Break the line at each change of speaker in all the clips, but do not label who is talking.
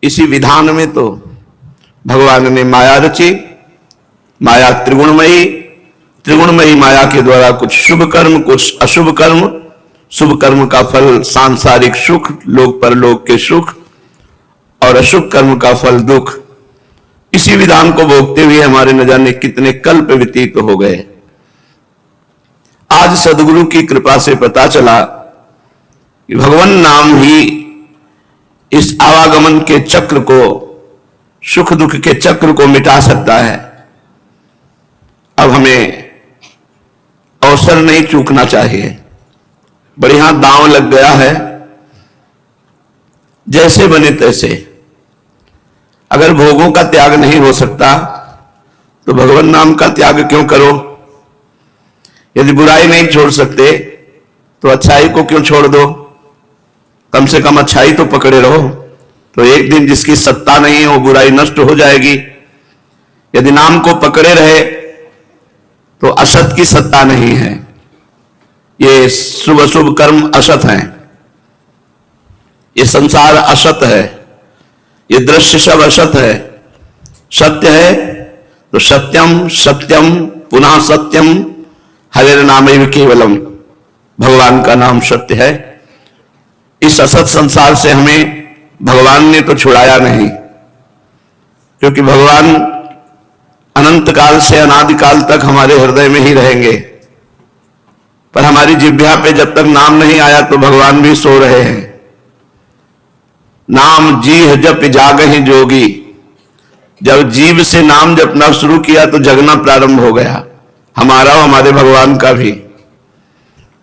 इसी विधान में तो भगवान ने माया रची। माया त्रिगुणमयी, त्रिगुणमयी माया के द्वारा कुछ शुभ कर्म, कुछ अशुभ कर्म। शुभ कर्म का फल सांसारिक सुख, लोक परलोक के सुख, और अशुभ कर्म का फल दुख। इसी विधान को भोगते हुए हमारे न जाने कितने कल्प व्यतीत हो गए। आज सदगुरु की कृपा से पता चला कि भगवान नाम ही इस आवागमन के चक्र को, सुख दुख के चक्र को मिटा सकता है। अब हमें अवसर नहीं चूकना चाहिए। बढ़िया दांव लग गया है, जैसे बने तैसे। अगर भोगों का त्याग नहीं हो सकता तो भगवान नाम का त्याग क्यों करो? यदि बुराई नहीं छोड़ सकते तो अच्छाई को क्यों छोड़ दो? कम से कम अच्छाई तो पकड़े रहो। तो एक दिन जिसकी सत्ता नहीं है वो बुराई नष्ट हो जाएगी। यदि नाम को पकड़े रहे तो असत की सत्ता नहीं है। ये शुभ अशुभ कर्म असत हैं, ये संसार असत है, ये दृश्य सब असत है। सत्य है तो सत्यम सत्यम पुनः सत्यम हरेर नामैव केवलम। भगवान का नाम सत्य है। इस असत संसार से हमें भगवान ने तो छुड़ाया नहीं, क्योंकि भगवान अनंत काल से अनादिकाल तक हमारे हृदय में ही रहेंगे। पर हमारी जिह्वा पे जब तक नाम नहीं आया तो भगवान भी सो रहे हैं। नाम जीह जप जागहि जोगी। जब जीव से नाम जपना शुरू किया तो जगना प्रारंभ हो गया, हमारा और हमारे भगवान का भी।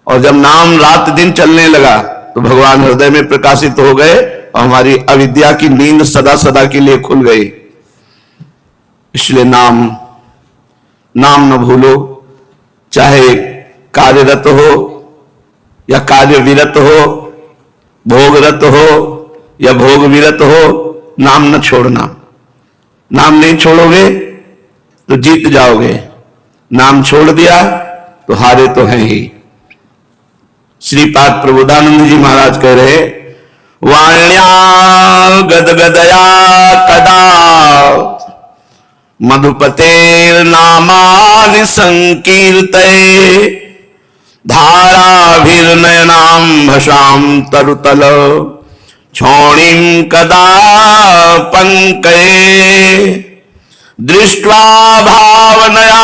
और जब नाम रात दिन चलने लगा तो भगवान हृदय में प्रकाशित हो गए और हमारी अविद्या की नींद सदा सदा के लिए खुल गई। इसलिए नाम न भूलो, चाहे कार्यरत हो या कार्य विरत हो, भोगरत हो या भोग विरत हो, नाम न छोड़ना। नाम नहीं छोड़ोगे तो जीत जाओगे, नाम छोड़ दिया तो हारे तो हैं ही। श्रीपाद प्रबोधानंद जी महाराज कह रहे, वाण्या गदगदया कदा मधुपतेर नामानि संकीर्तये धाराभिर्नयनां भसां तरुतल क्षोणीं कदा पंकये दृष्ट्वा भावनया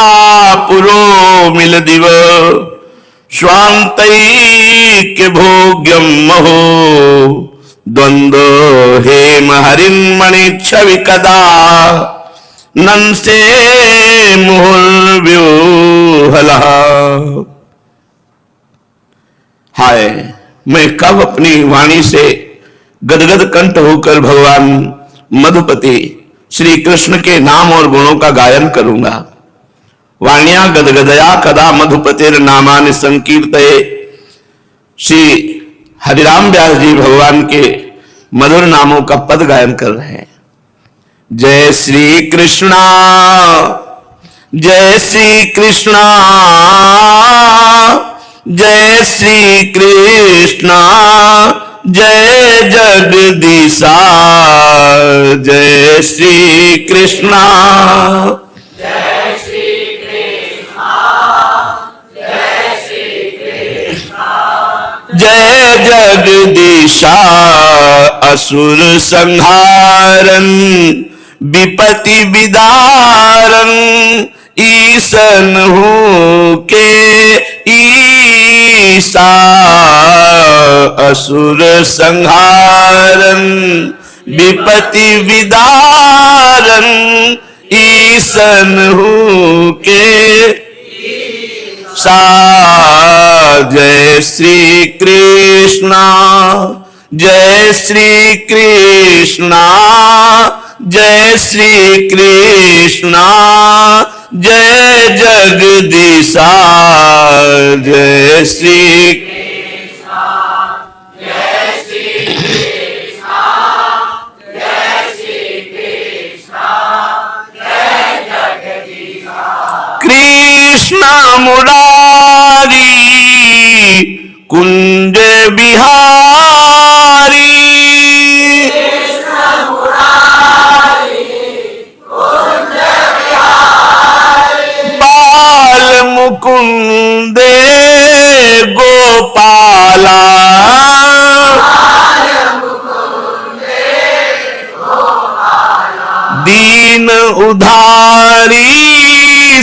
पुरो मिलदिव स्वान्तैक्य भोग्यं महो द्वंद्व हेम हरिन्मणि कदा नंसे मुहुर्व्यूहला। हाय, मैं कब अपनी वाणी से गदगद कंठ होकर भगवान मधुपति श्री कृष्ण के नाम और गुणों का गायन करूंगा। वाण्या गदगदया कदा मधुपतेर नामानि संकीर्तये। श्री हरिराम व्यास जी भगवान के मधुर नामों का पद गायन कर रहे हैं। जय श्री कृष्णा, जय श्री कृष्णा, जय श्री कृष्णा, जय जगदीशा, जय श्री कृष्णा, जय श्री कृष्णा, जय श्री कृष्णा, जय जगदीशा। असुर संहारन विपति विदारन ईसन हो के ईसा। असुर संहारन विपति विदारन ईसन हो के सा। जय श्री कृष्णा, जय श्री कृष्णा, जय श्री कृष्णा, जय जगदीशा, जय श्री कृष्णा, जय श्री कृष्णा, जय श्री कृष्णा, जय जगदीशा। कृष्ण मुरारी कुंज बिहारी, कृष्ण मुरारी दीन उधारी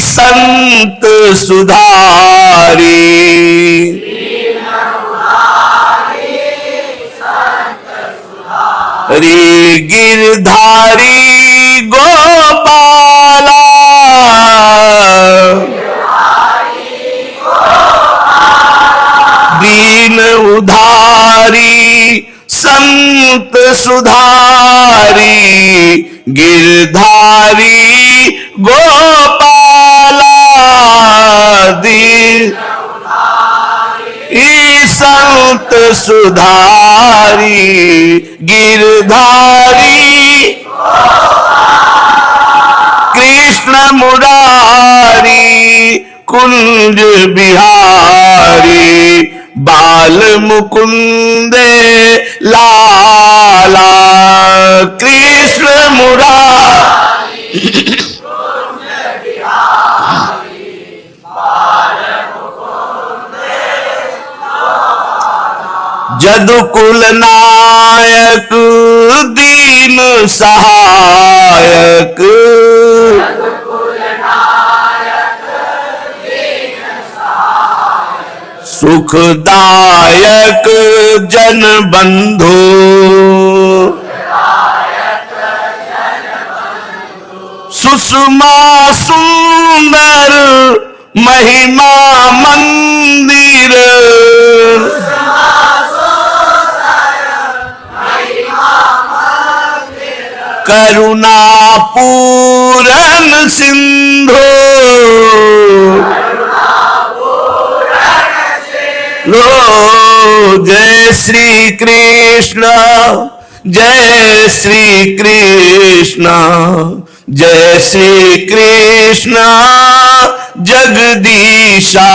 संत सुधारी। हरि गिरधारी गोपाला दीन उधारी संत सुधारी। गिरधारी गोपाला दीन संत सुधारी। गिरधारी कृष्ण मुरारी कुंज बिहारी। बाल मुकुंद लाला कृष्ण मुरारी। जदुकुल नायक दीन सहायक। सुखदायक जन बंधु। सुषमा सुंदर महिमा मंदिर। करुणा पूरन सिंधु। लो जय श्री कृष्ण जय श्री कृष्ण जय श्री कृष्ण जगदीशा।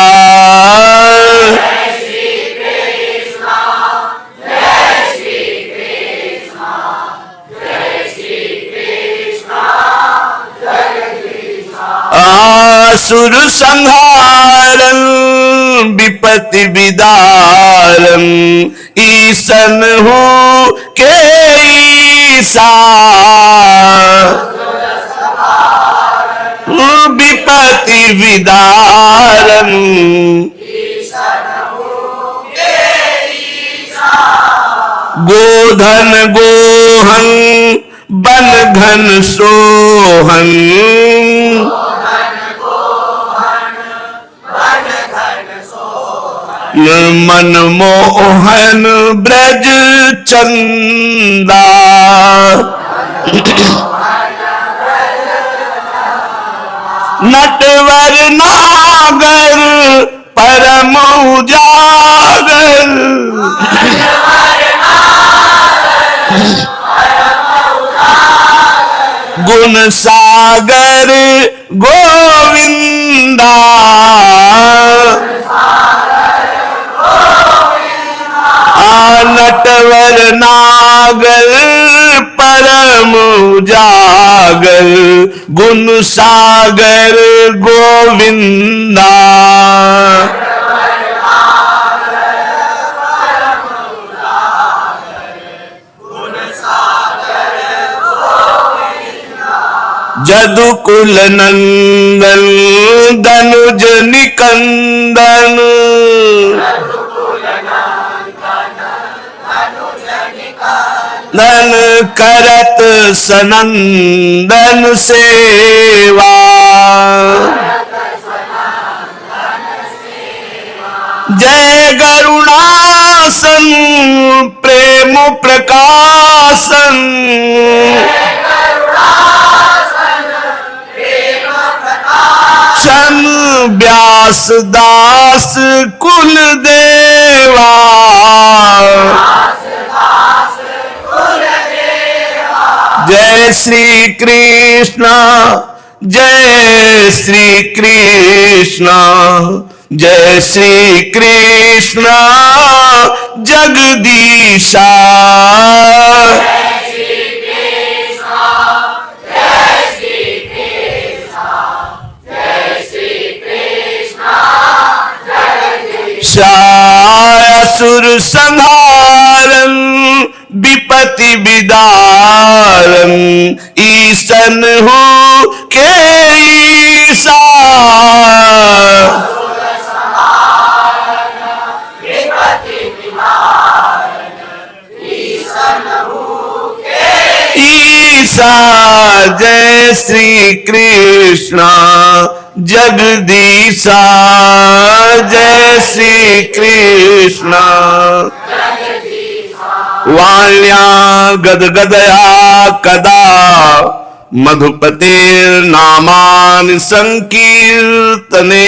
असुर संहारं विपत्ति विदारं ईसन हो के ईसा। विपत्ति विदारं गोधन गोहन बन घन सोहन। मनमोहन ब्रज चंदा। नटवर नागर परम उजागर। गुण सागर गोविंदा। नटवर नागर परम उजागर। गुण सागर गोविंदा। जदुकुल नंदन धनुज निकंदन। नन करत सनंदन सेवा। जय गरुणासन प्रेम प्रकाशन। शन व्यास दास कुल देवा। जय श्री कृष्ण जय श्री कृष्ण जय श्री कृष्ण जगदीशा। असुर संहारं विपत्ति विदारं ईसन हूँ के ईसा। ईसा जय श्री कृष्ण जगदीशा, जय श्री कृष्ण। वाण्या गदगदया कदा मधुपतेर नामान संकीर्तने।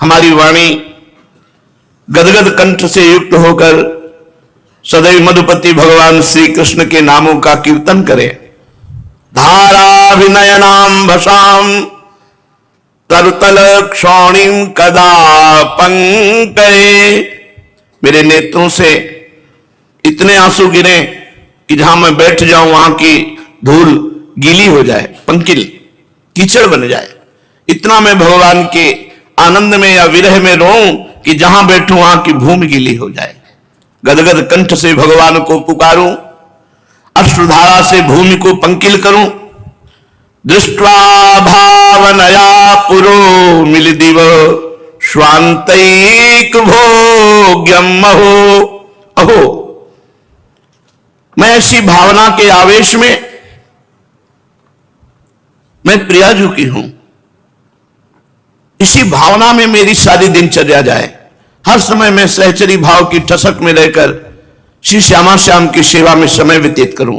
हमारी वाणी गदगद कंठ से युक्त होकर सदैव मधुपति भगवान श्री कृष्ण के नामों का कीर्तन करे। धाराभिनयनाम भसाम तरतल क्षौणिम कदा पंकये। मेरे नेत्रों से इतने आंसू गिरे कि जहां मैं बैठ जाऊं वहां की धूल गीली हो जाए, पंकिल कीचड़ बन जाए। इतना मैं भगवान के आनंद में या विरह में रोऊं कि जहां बैठूं वहां की भूमि गीली हो जाए। गदगद कंठ से भगवान को पुकारूं, अश्रुधारा से भूमि को पंकिल करूं। दृष्ट्वा भावनया पुरो मिलिदिव स्वांतैक भोग्यम अहो। अहो, मैं ऐसी भावना के आवेश में मैं प्रियाजू की हूं। इसी भावना में मेरी सारी दिनचर्या जाए। हर समय मैं सहचरी भाव की ठसक में रहकर श्री श्यामा श्याम की सेवा में समय व्यतीत करूं।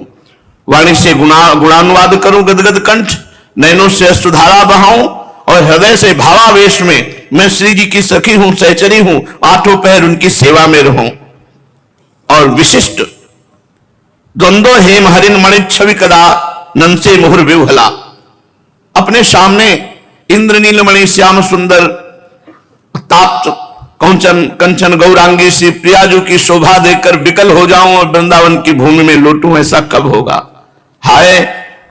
वाणी से गुणानुवाद करूं गदगद कंठ, नैनों से अश्रुधारा बहाऊं और हृदय से भावावेश में मैं श्री जी की सखी हूं, सहचरी हूं, आठों पहर उनकी सेवा में रहूं। और विशिष्ट द्वंद्व हेम हरिन मणि छवि कदा नंसे मुहुर विवहला। अपने सामने इंद्र नीलमणि श्याम सुंदर ताप्त कंचन कंचन गौरांगी श्री प्रियाजू की शोभा देखकर विकल हो जाऊं और वृंदावन की भूमि में लौटूं, ऐसा कब होगा? हाय,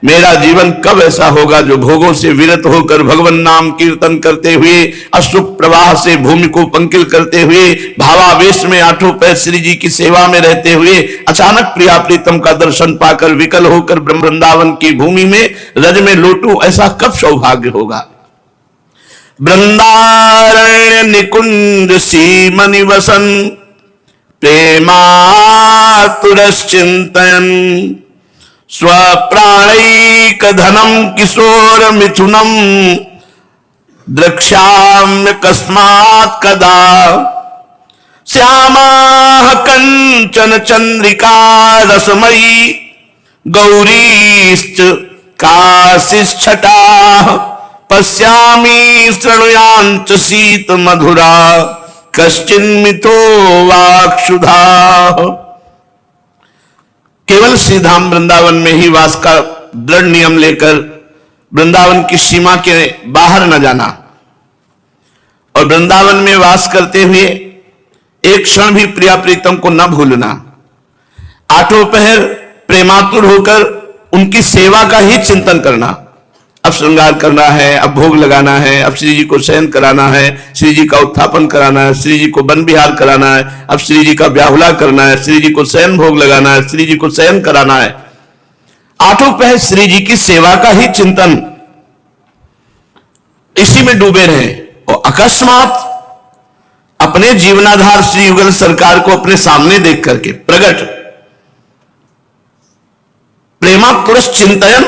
मेरा जीवन कब ऐसा होगा जो भोगों से विरत होकर भगवान नाम कीर्तन करते हुए, अश्रुप प्रवाह से भूमि को पंकिल करते हुए, भावावेश में आठों पैर श्री जी की सेवा में रहते हुए अचानक प्रिया प्रीतम का दर्शन पाकर विकल होकर वृंदावन की भूमि में रज में लौटूं, ऐसा कब सौभाग्य होगा? वृंदारण्य निकुंज सीमनि वसन प्रेमातुरश्चिंतयन् स्वप्राणैक धनम किशोर मिथुनम द्रक्ष्याम्य कस्मात् कदा श्यामा कंचन चंद्रिका रसमयी गौरीश्च काशिच्छटा पश्यामि शृणुयाञ्च शीत मधुरा कश्चिन्मितो वाक्शुधा। केवल श्रीधाम वृंदावन में ही वास का दृढ़ नियम लेकर वृंदावन की सीमा के बाहर न जाना और वृंदावन में वास करते हुए एक क्षण भी प्रिया प्रीतम को न भूलना। आठों पहर प्रेमातुर होकर उनकी सेवा का ही चिंतन करना। अब श्रृंगार करना है, अब भोग लगाना है, अब श्री जी को शयन कराना है, श्री जी का उत्थापन कराना है, श्री जी को वन विहार कराना है, अब श्री जी का ब्याहुला करना है, श्री जी को शयन भोग लगाना है, श्री जी को शयन कराना है। आठों पहर श्री जी की सेवा का ही चिंतन, इसी में डूबे रहे। और अकस्मात अपने जीवनाधार श्री युगल सरकार को अपने सामने देख करके प्रगट प्रेमातुर चिंतन,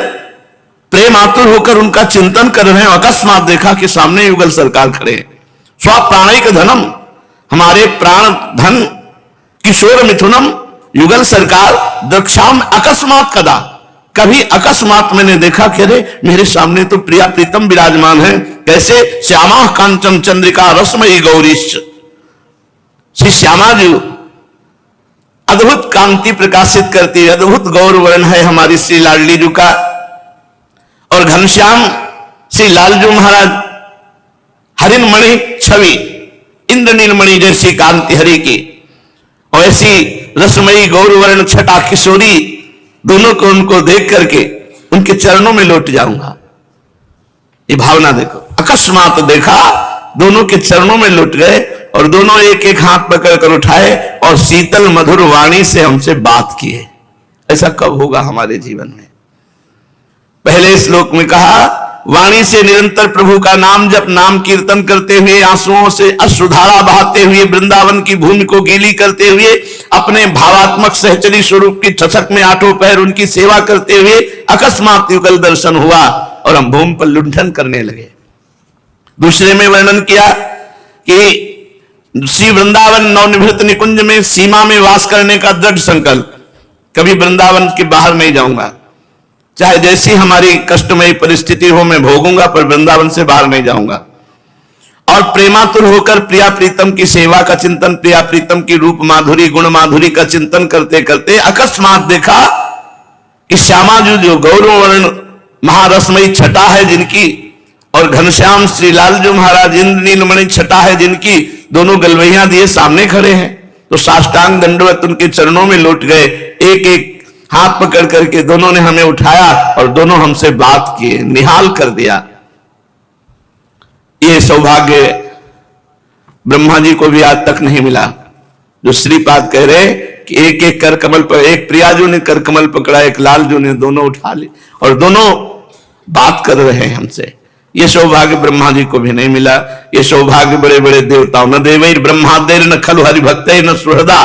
प्रेम आतुर होकर उनका चिंतन कर रहे हैं। अकस्मात देखा कि सामने युगल सरकार खड़े हैं। स्वप्राणिक धनम, हमारे प्राण धन, किशोर मिथुनम, युगल सरकार, दक्षाम अकस्मात कदा, कभी अकस्मात मैंने देखा कि अरे मेरे सामने तो प्रिया प्रीतम विराजमान है। कैसे? श्यामा कांचन चंद्रिका रसमयी गौरीश्च, श्री श्यामा जी अद्भुत कांति प्रकाशित करती है, अद्भुत गौर वर्ण है हमारी श्री लाडली जी का। और घनश्याम श्री लालजू महाराज हरिन मणि छवि, इंद्रनील मणि जैसी कांति हरि की, और ऐसी रसमयी गौरवर्ण छटा किशोरी, दोनों को उनको देख करके उनके चरणों में लौट जाऊंगा। ये भावना देखो, अकस्मात देखा दोनों के चरणों में लौट गए और दोनों एक एक हाथ पकड़ कर उठाए और शीतल मधुर वाणी से हमसे बात किए। ऐसा कब होगा हमारे जीवन में? पहले श्लोक में कहा, वाणी से निरंतर प्रभु का नाम जप, नाम कीर्तन करते हुए, आंसुओं से अश्रुधारा बहाते हुए, वृंदावन की भूमि को गीली करते हुए, अपने भावात्मक सहचरी स्वरूप की ठसक में आठों पैर उनकी सेवा करते हुए अकस्मात युगल दर्शन हुआ और हम भूमि पर लुंठन करने लगे। दूसरे में वर्णन किया कि श्री वृंदावन नवनिभृत निकुंज में सीमा में वास करने का दृढ़ संकल्प, कभी वृंदावन के बाहर नहीं जाऊंगा, चाहे जैसी हमारी कष्टमयी परिस्थिति हो मैं भोगूंगा, पर वृंदावन से बाहर नहीं जाऊंगा। और प्रेमातुर होकर प्रिया प्रीतम की सेवा का चिंतन, प्रिया प्रीतम की रूप माधुरी गुण माधुरी का चिंतन करते करते अकस्मात देखा कि श्यामा जो गौरव वर्ण महारसमयी छटा है जिनकी, और घनश्याम श्रीलाल जो महाराज इंद्र नीलमणि छटा है जिनकी, दोनों गलवैया दिए सामने खड़े हैं। तो साष्टांग दंडवत उनके चरणों में लौट गए, एक एक हाथ पकड़ करके दोनों ने हमें उठाया और दोनों हमसे बात किए, निहाल कर दिया। ये सौभाग्य ब्रह्मा जी को भी आज तक नहीं मिला, जो श्रीपाद कह रहे कि एक एक कर कमल पर, एक प्रियाजू ने कर कमल पकड़ा, एक लालजू ने, दोनों उठा ली और दोनों बात कर रहे हैं हमसे। ये सौभाग्य ब्रह्मा जी को भी नहीं मिला। ये सौभाग्य बड़े बड़े देवताओं, न देवैर ब्रह्मादेर न खलु हरिभक्तैर न सुहृदा,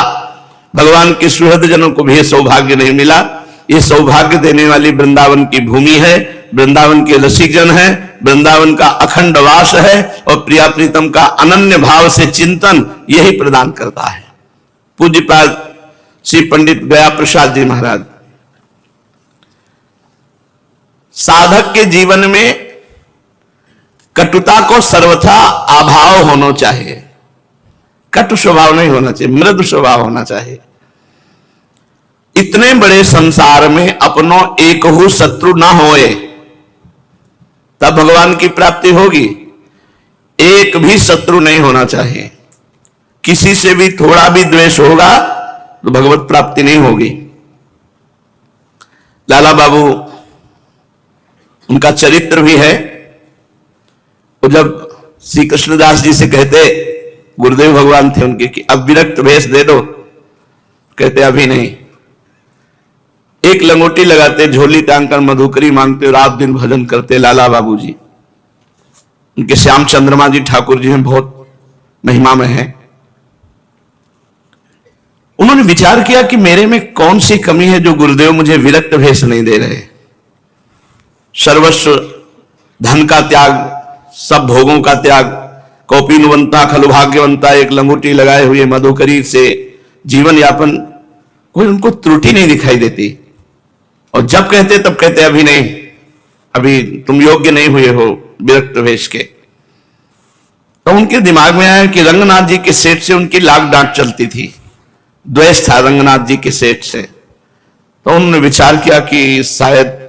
भगवान के सुहृद जनों को भी यह सौभाग्य नहीं मिला। ये सौभाग्य देने वाली वृंदावन की भूमि है, वृंदावन के रसिक जन है, वृंदावन का अखंड वास है और प्रिया प्रीतम का अनन्य भाव से चिंतन यही प्रदान करता है। पूज्यपाद श्री पंडित गया प्रसाद जी महाराज, साधक के जीवन में कटुता को सर्वथा अभाव होना चाहिए, कटु स्वभाव नहीं होना चाहिए, मृदु स्वभाव होना चाहिए। इतने बड़े संसार में अपनों एक हु शत्रु ना होए तब भगवान की प्राप्ति होगी। एक भी शत्रु नहीं होना चाहिए, किसी से भी थोड़ा भी द्वेष होगा तो भगवत प्राप्ति नहीं होगी। लाला बाबू, उनका चरित्र भी है। वो जब श्री कृष्णदास जी से कहते, गुरुदेव भगवान थे उनके, कि अब विरक्त भेष दे दो, कहते अभी नहीं। एक लंगोटी लगाते, झोली टांग कर मधुकरी मांगते, रात दिन भजन करते लाला बाबू जी। उनके श्याम चंद्रमा जी ठाकुर जी में बहुत महिमा में है। उन्होंने विचार किया कि मेरे में कौन सी कमी है जो गुरुदेव मुझे विरक्त भेष नहीं दे रहे। सर्वस्व धन का त्याग, सब भोगों का त्याग, कौपीनवंता खलु भाग्यवंता, एक लंगोटी लगाए हुए मधुकरी से जीवन यापन, कोई उनको त्रुटि नहीं दिखाई देती। और जब कहते तब कहते अभी नहीं, अभी तुम योग्य नहीं हुए हो विरक्त वेश के। तो उनके दिमाग में आया कि रंगनाथ जी के सेठ से उनकी लाख डांट चलती थी, द्वेष था रंगनाथ जी के सेठ से। तो उन्होंने विचार किया कि शायद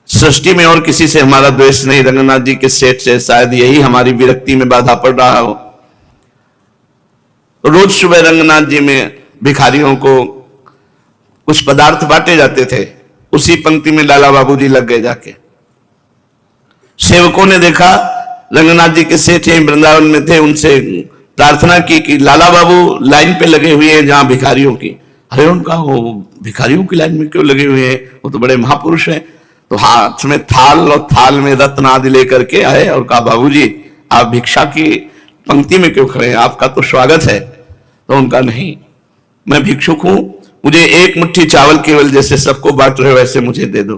सृष्टि में और किसी से हमारा द्वेष नहीं, रंगनाथ जी के सेठ से, शायद यही हमारी विरक्ति में बाधा पड़ रहा हो। रोज सुबह रंगनाथ जी में भिखारियों को कुछ पदार्थ बांटे जाते थे, उसी पंक्ति में लाला बाबू जी लग गए जाके। सेवकों ने देखा रंगनाथ जी के सेठ वृंदावन में थे, उनसे प्रार्थना की कि लाला बाबू लाइन पे लगे हुए हैं जहां भिखारियों की। अरे उनका, वो भिखारियों की लाइन में क्यों लगे हुए हैं, वो तो बड़े महापुरुष हैं। तो हाथ में थाल और थाल में रत्न आदि लेकर के आए और कहा, बाबूजी आप भिक्षा की पंक्ति में क्यों खड़े हैं, आपका तो स्वागत है। तो उनका नहीं, मैं भिक्षुक हूं, मुझे एक मुट्ठी चावल केवल जैसे सबको बांट रहे वैसे मुझे दे दो।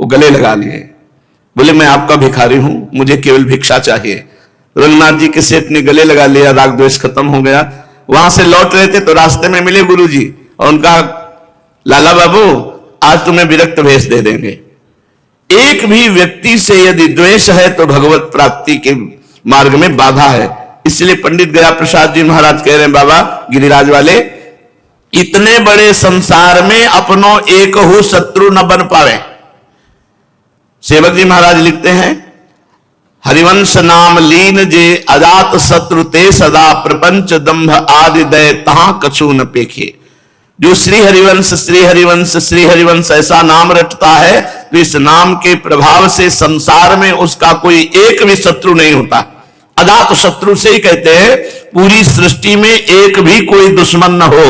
वो गले लगा लिए, बोले मैं आपका भिखारी हूं, मुझे केवल भिक्षा चाहिए। रंगनाथ जी के सेठ ने गले लगा लिया, राग द्वेष खत्म हो गया। वहां से लौट रहे थे तो रास्ते में मिले गुरुजी और उनका, लाला बाबू आज तुम्हें विरक्त भेष दे देंगे। एक भी व्यक्ति से यदि द्वेष है तो भगवत प्राप्ति के मार्ग में बाधा है। इसलिए पंडित गया प्रसाद जी महाराज कह रहे हैं, बाबा गिरिराज वाले, इतने बड़े संसार में अपनों एक हो शत्रु न बन पावे। सेवक जी महाराज लिखते हैं, हरिवंश नाम लीन जे अजात शत्रु ते सदा प्रपंच दंभ आदि दय तहां कछु न पेखे। जो श्री हरिवंश श्री हरिवंश श्री हरिवंश ऐसा नाम रटता है तो इस नाम के प्रभाव से संसार में उसका कोई एक भी शत्रु नहीं होता। अजात शत्रु से ही कहते हैं पूरी सृष्टि में एक भी कोई दुश्मन न हो,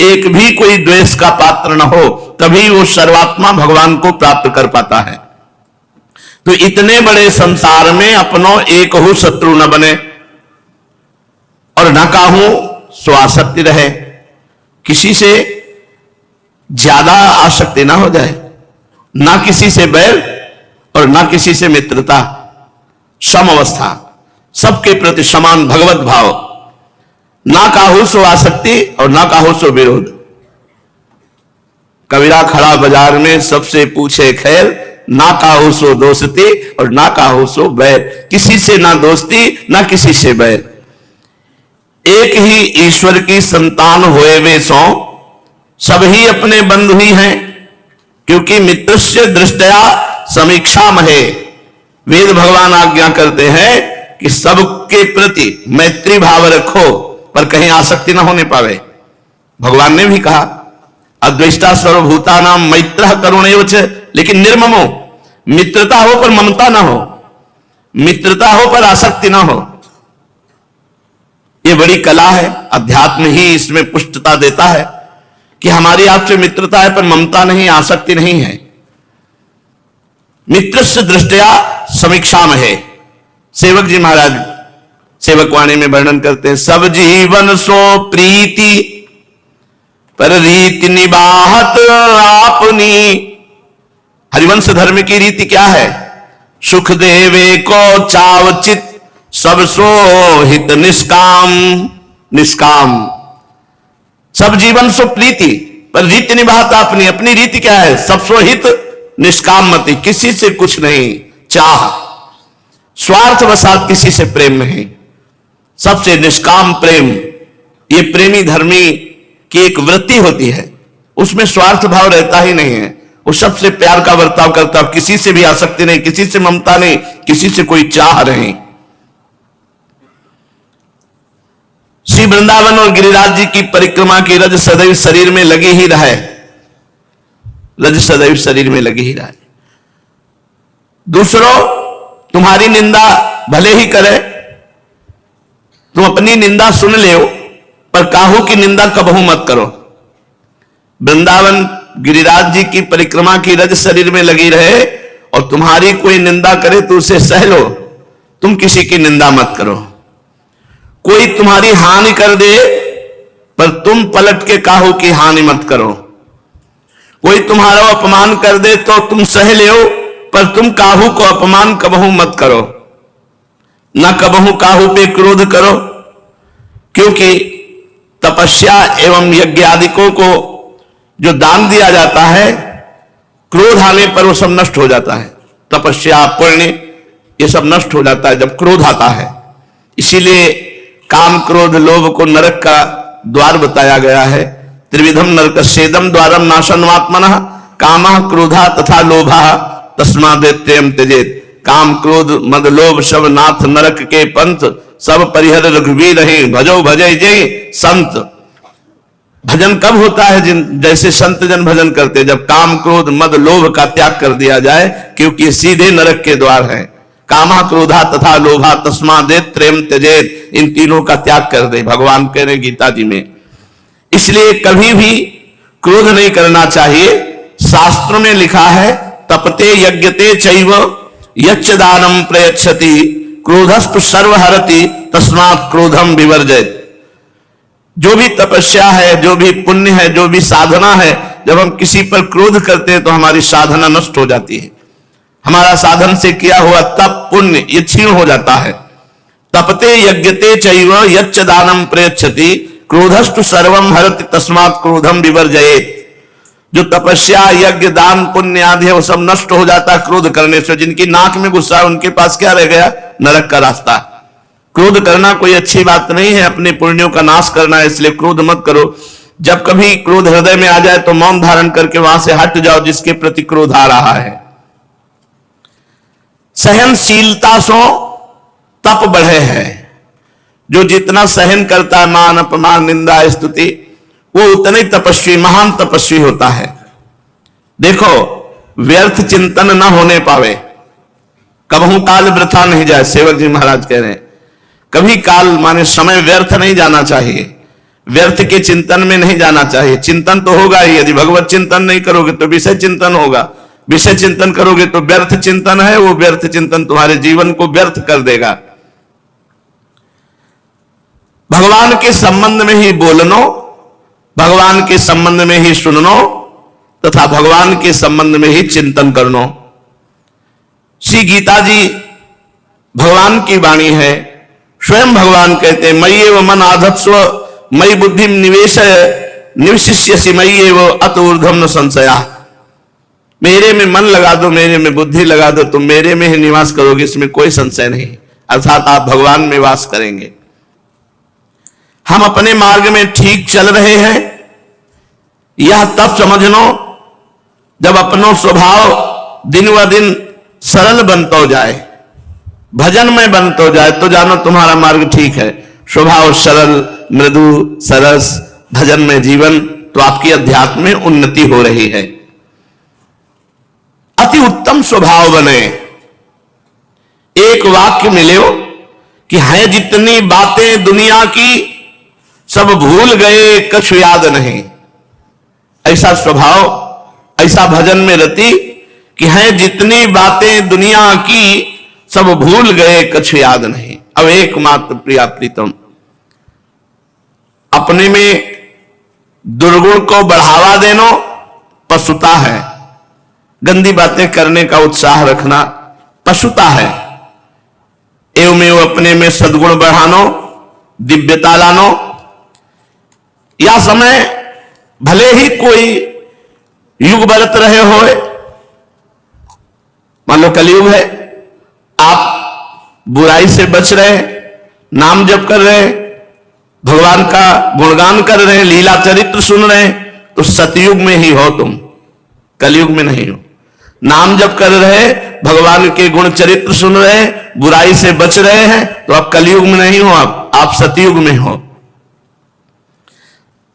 एक भी कोई द्वेष का पात्र न हो, तभी वो सर्वात्मा भगवान को प्राप्त कर पाता है। तो इतने बड़े संसार में अपनो एक हो शत्रु न बने, और न काहू सो आसक्ति रहे, किसी से ज्यादा आसक्ति ना हो जाए, ना किसी से बैर और ना किसी से मित्रता, सम अवस्था, सबके प्रति समान भगवत भाव, ना काहू सो आसक्ति और ना काहू सो विरोध। कबीरा खड़ा बाजार में सबसे पूछे खैर, ना काहू सो दोस्ती और ना काहू सो बैर, किसी से ना दोस्ती ना किसी से बैर। एक ही ईश्वर की संतान होए वे सो, सब ही अपने बंधु ही हैं, क्योंकि मित्रस्य दृष्टया समीक्षा महे। वेद भगवान आज्ञा करते हैं कि सबके प्रति मैत्री भाव रखो, पर कहीं आसक्ति न होने पावे। भगवान ने भी कहा अद्वेष्टा सर्वभूतानां मैत्रः करुणैव च, लेकिन निर्ममो, मित्रता हो पर ममता ना हो, मित्रता हो पर आसक्ति ना हो। ये बड़ी कला है, अध्यात्म ही इसमें पुष्टता देता है कि हमारी आपसे मित्रता है पर ममता नहीं, आसक्ति नहीं है। मित्रस्य दृष्टया समीक्षा में है। सेवक जी महाराज सेवक वाणी में वर्णन करते हैं, सब जीवन सो प्रीति पर रीति निबाहत आपनी। हरिवंश धर्म की रीति क्या है? सुख देवे को चावचित सब सो हित निष्काम। निष्काम सब जीवन सो प्रीति पर रीति निभाता अपनी। अपनी रीति क्या है? सब सो हित निष्काम मति, किसी से कुछ नहीं चाह, स्वार्थ वसात किसी से प्रेम नहीं, सबसे निष्काम प्रेम। ये प्रेमी धर्मी की एक वृत्ति होती है, उसमें स्वार्थ भाव रहता ही नहीं है। वो सबसे प्यार का बर्ताव करता, किसी से भी आसक्ति नहीं, किसी से ममता नहीं, किसी से कोई चाह नहीं। श्री वृंदावन और गिरिराज जी की परिक्रमा की रज सदैव शरीर में लगी ही रहे, रज सदैव शरीर में लगी ही रहे। दूसरों तुम्हारी निंदा भले ही करे, तुम अपनी निंदा सुन ले, पर काहू की निंदा कबहू मत करो। वृंदावन गिरिराज जी की परिक्रमा की रज शरीर में लगी रहे और तुम्हारी कोई निंदा करे तो उसे सह लो, तुम किसी की निंदा मत करो। कोई तुम्हारी हानि कर दे पर तुम पलट के काहू की हानि मत करो। कोई तुम्हारा अपमान कर दे तो तुम सह लो, पर तुम काहू को अपमान कबहू मत करो। न कबहू काहू पे क्रोध करो, क्योंकि तपस्या एवं यज्ञ आदिकों को जो दान दिया जाता है, क्रोध आने पर वो सब नष्ट हो जाता है। तपस्या पुण्य ये सब नष्ट हो जाता है जब क्रोध आता है। इसीलिए काम क्रोध लोभ को नरक का द्वार बताया गया है। त्रिविधम नरकस्येदम द्वारम नाशनमात्मनः कामः क्रोधा तथा लोभः तस्मादेत्ययं त्यजेत। काम क्रोध मद लोभ सब नाथ नरक के पंथ, सब परिहर रघुवीर रहे भजो भजय जय संत। भजन कब होता है? जैसे संत जन भजन करते, जब काम क्रोध मद लोभ का त्याग कर दिया जाए, क्योंकि सीधे नरक के द्वार है। कामा क्रोधा तथा लोभा तस्मादेत त्रयम त्यजेत, इन तीनों का त्याग कर दे, भगवान कह रहे गीता जी में। इसलिए कभी भी क्रोध नहीं करना चाहिए। शास्त्र में लिखा है तपते यज्ञते चैव यच्च दानम प्रयच्छति क्रोधस्तु सर्वहरति तस्मात् क्रोधम विवर्जयत। जो भी तपस्या है, जो भी पुण्य है, जो भी साधना है, जब हम किसी पर क्रोध करते हैं तो हमारी साधना नष्ट हो जाती है। हमारा साधन से किया हुआ तप पुण्य ये क्षीण हो जाता है। तपते यज्ञते चैव यच्च दानम प्रयच्छति क्रोधस्तु सर्वम हरति तस्मात् क्रोधम विवर्जयेत। जो तपस्या यज्ञ दान पुण्य आदि है वो सब नष्ट हो जाता है क्रोध करने से। जिनकी नाक में गुस्सा है उनके पास क्या रह गया? नरक का रास्ता। क्रोध करना कोई अच्छी बात नहीं है, अपने पुण्यों का नाश करना है, इसलिए क्रोध मत करो। जब कभी क्रोध हृदय में आ जाए तो मौन धारण करके वहां से हट जाओ जिसके प्रति क्रोध आ रहा है। सहनशीलता सो तप बढ़े है। जो जितना सहन करता है मान अपमान निंदा स्तुति, वो उतना ही तपस्वी महान तपस्वी होता है। देखो व्यर्थ चिंतन न होने पावे, कबहू काल वृथा नहीं जाए। सेवक जी महाराज कह रहे हैं कभी काल माने समय व्यर्थ नहीं जाना चाहिए। व्यर्थ के चिंतन में नहीं जाना चाहिए। चिंतन तो होगा ही, यदि भगवत चिंतन नहीं करोगे तो विषय चिंतन होगा, विषय चिंतन करोगे तो व्यर्थ चिंतन है, वो व्यर्थ चिंतन तुम्हारे जीवन को व्यर्थ कर देगा। भगवान के संबंध में ही बोलनो, भगवान के संबंध में ही सुननो तथा भगवान के संबंध में ही चिंतन करनो। श्री गीता जी भगवान की वाणी है। स्वयं भगवान कहते हैं मयि एव मन आधत्स्व मयि बुद्धि निवेश निवशिष्यसि मयि एव अत ऊर्ध्वं न संशया। मेरे में मन लगा दो, मेरे में बुद्धि लगा दो, तुम मेरे में ही निवास करोगे, इसमें कोई संशय नहीं। अर्थात आप भगवान में वास करेंगे। हम अपने मार्ग में ठीक चल रहे हैं, यह तब समझ लो जब अपनो स्वभाव दिन व दिन सरल बनता जाए, भजन में बनता जाए, तो जानो तुम्हारा मार्ग ठीक है। स्वभाव सरल, मृदु, सरस, भजन में जीवन, तो आपकी अध्यात्म में उन्नति हो रही है। अति उत्तम स्वभाव बने। एक वाक्य मिले कि है जितनी बातें दुनिया की सब भूल गए कछु याद नहीं। ऐसा स्वभाव, ऐसा भजन में रति कि है जितनी बातें दुनिया की सब भूल गए कछु याद नहीं। अब एकमात्र प्रिया प्रीतम, अपने में दुर्गुण को बढ़ावा देना पशुता है। गंदी बातें करने का उत्साह रखना पशुता है। एवं अपने में सद्गुण बढ़ानो, दिव्यता लानो। या समय भले ही कोई युग बरत रहे हो, मान लो कलयुग है, आप बुराई से बच रहे, नाम जप कर रहे, भगवान का गुणगान कर रहे, लीला चरित्र सुन रहे, तो सतयुग में ही हो तुम, कलयुग में नहीं हो। नाम जप कर रहे, भगवान के गुण चरित्र सुन रहे, बुराई से बच रहे हैं, तो आप कलयुग में नहीं हो, आप सतयुग में हो।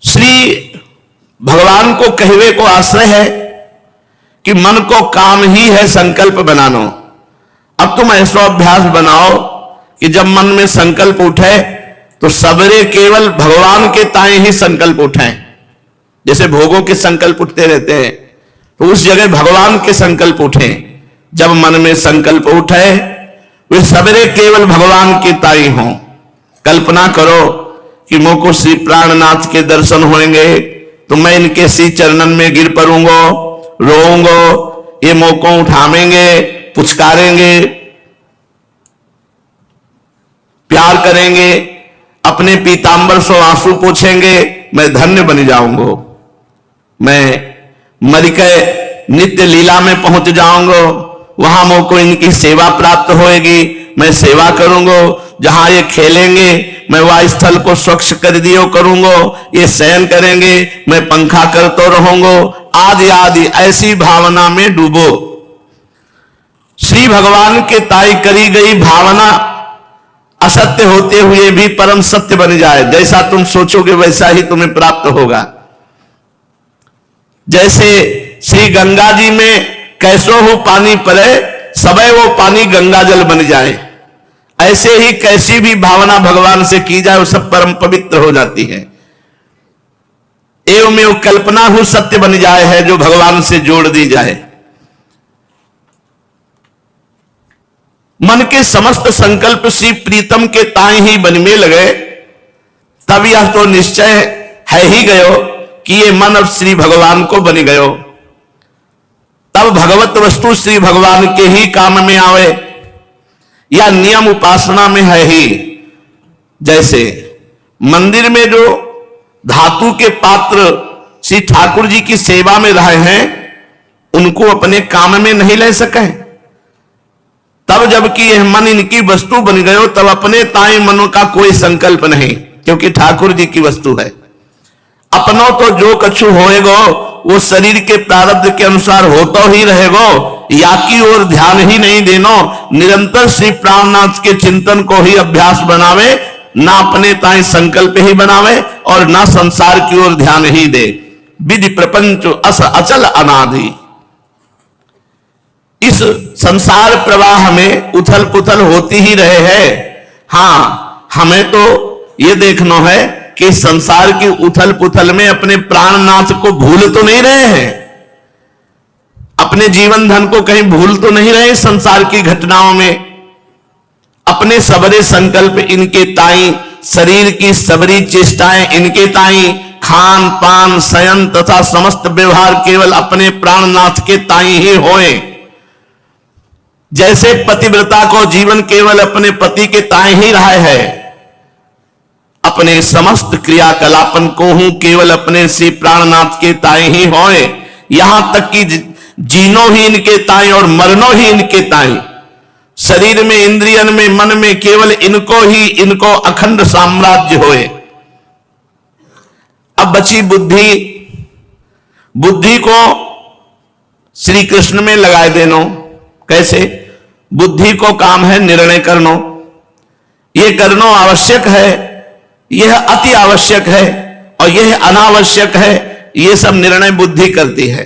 श्री भगवान को कहवे को आश्रय है कि मन को काम ही है संकल्प बनानो। अब तुम ऐसा अभ्यास बनाओ कि जब मन में संकल्प उठे तो सबरे केवल भगवान के ताए ही संकल्प उठाएं। जैसे भोगों के संकल्प उठते रहते हैं, तो उस जगह भगवान के संकल्प उठें। जब मन में संकल्प उठे वे सबरे केवल भगवान के ताई हों। कल्पना करो कि मुझको श्री प्राणनाथ के दर्शन होंगे तो मैं इनके श्री चरणन में गिर पड़ूंगा, रोऊंगा, ये मोको उठावेंगे, पुचकारेंगे, प्यार करेंगे, अपने पीतांबर से आंसू पोछेंगे, मैं धन्य बन जाऊंगा, मैं मर के नित्य लीला में पहुंच जाऊंगा, वहां मुझको इनकी सेवा प्राप्त होएगी, मैं सेवा करूंगा, जहां ये खेलेंगे मैं वह स्थल को स्वच्छ कर दियो करूंगा, ये शयन करेंगे मैं पंखा करता रहूंगा, आदि आदि ऐसी भावना में डूबो। श्री भगवान के ताई करी गई भावना असत्य होते हुए भी परम सत्य बन जाए। जैसा तुम सोचोगे वैसा ही तुम्हें प्राप्त होगा। जैसे श्री गंगा जी में कैसो हो पानी पड़े, सबे वो पानी गंगा जल बन जाए, ऐसे ही कैसी भी भावना भगवान से की जाए वो सब परम पवित्र हो जाती है। एवं में कल्पना हो सत्य बन जाए है जो भगवान से जोड़ दी जाए। मन के समस्त संकल्प श्री प्रीतम के ताई ही बन में लगे, तब यह तो निश्चय है ही गयो कि ये मन अब श्री भगवान को बन गयो। तब भगवत वस्तु श्री भगवान के ही काम में आवे, या नियम उपासना में है ही। जैसे मंदिर में जो धातु के पात्र श्री ठाकुर जी की सेवा में रहे हैं, उनको अपने काम में नहीं ले सके, तब जबकि यह मन इनकी वस्तु बन गयो, तब अपने ताई मनो का कोई संकल्प नहीं, क्योंकि ठाकुर जी की वस्तु है। अपनों तो जो कछु होएगो वो शरीर के प्रारब्ध के अनुसार होता ही रहेगो, या की ओर ध्यान ही नहीं देनो। निरंतर श्री प्राणनाथ के चिंतन को ही अभ्यास बनावे, ना अपने ताई संकल्प ही बनावे और ना संसार की ओर ध्यान ही दे। विधि प्रपंच अस अचल अनादि। इस संसार प्रवाह में उथल पुथल होती ही रहे हैं। हाँ, हमें तो ये देखना है कि संसार की उथल पुथल में अपने प्राणनाथ को भूल तो नहीं रहे हैं, अपने जीवन धन को कहीं भूल तो नहीं रहे संसार की घटनाओं में। अपने सबरे संकल्प इनके ताई, शरीर की सबरी चेष्टाएं इनके ताई, खान पान शयन तथा समस्त व्यवहार केवल अपने प्राणनाथ के ताई ही होए। जैसे पतिव्रता को जीवन केवल अपने पति के ताई ही रहा है, अपने समस्त क्रियाकलापन को हूं केवल अपने से प्राणनाथ के ताई ही होए। यहां तक कि जीनो ही इनके ताई और मरनो ही इनके ताई। शरीर में, इंद्रियन में, मन में केवल इनको अखंड साम्राज्य होए। अब बची बुद्धि, बुद्धि को श्री कृष्ण में लगाए देनो। कैसे? बुद्धि को काम है निर्णय करनो, ये करनो आवश्यक है, यह अति आवश्यक है और यह अनावश्यक है, ये सब निर्णय बुद्धि करती है,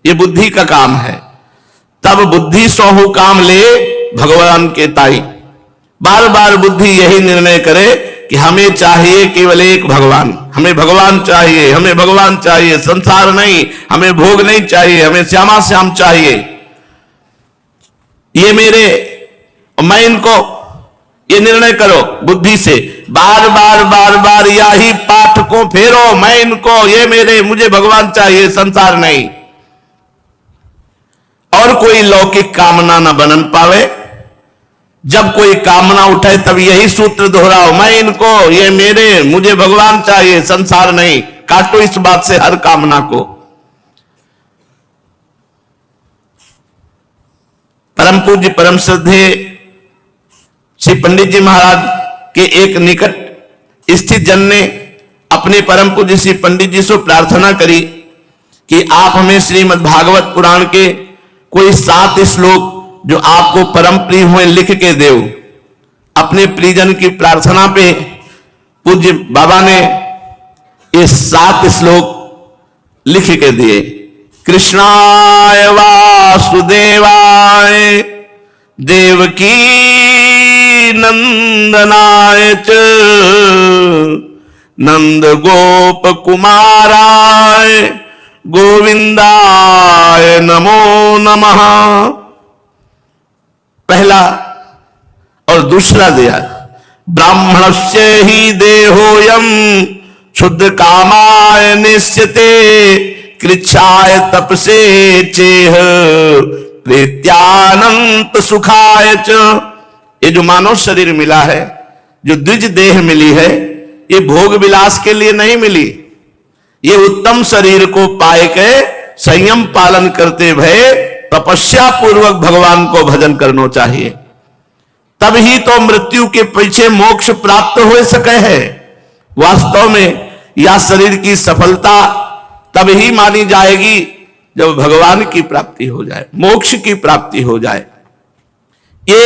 ये बुद्धि का काम है। तब बुद्धि सोहु काम ले भगवान के ताई। बार बार बुद्धि यही निर्णय करे कि हमें चाहिए केवल एक भगवान, हमें भगवान चाहिए, हमें भगवान चाहिए, संसार नहीं, हमें भोग नहीं चाहिए, हमें श्यामा श्याम चाहिए, ये मेरे, मैं इनको, ये निर्णय करो बुद्धि से। बार बार बार बार यही पाठ को फेरो, मैं इनको, ये मेरे, मुझे भगवान चाहिए, संसार नहीं। और कोई लौकिक कामना न बनन पावे। जब कोई कामना उठे तब यही सूत्र दोहराओ, मैं इनको, ये मेरे, मुझे भगवान चाहिए, संसार नहीं। काटो इस बात से हर कामना को। परम पूज्य परम श्रद्धेय श्री पंडित जी महाराज के एक निकट स्थित जन ने अपने परम पूज्य श्री पंडित जी से प्रार्थना करी कि आप हमें श्रीमद् भागवत पुराण के कोई 7 श्लोक जो आपको परम प्रिय हुए लिख के देव। अपने प्रियजन की प्रार्थना पे पूज्य बाबा ने ये 7 श्लोक लिख के दिए। कृष्णाय वासुदेवाय देवकी नंदनाय च नंद गोप कुमाराय गोविंदाय नमो नमः। पहला और दूसरा दिया, ब्राह्मणस्य ही देहोयम शुद्ध कामाय निश्चिते कृच्छाय तपसे चेह प्रीत्यानंत सुखाय च। ये जो मानव शरीर मिला है, जो द्विज देह मिली है, ये भोग विलास के लिए नहीं मिली। ये उत्तम शरीर को पाए के संयम पालन करते हुए तपस्या पूर्वक भगवान को भजन करना चाहिए। तब ही तो मृत्यु के पीछे मोक्ष प्राप्त हो सके है। वास्तव में यह शरीर की सफलता तब ही मानी जाएगी जब भगवान की प्राप्ति हो जाए, मोक्ष की प्राप्ति हो जाए। ये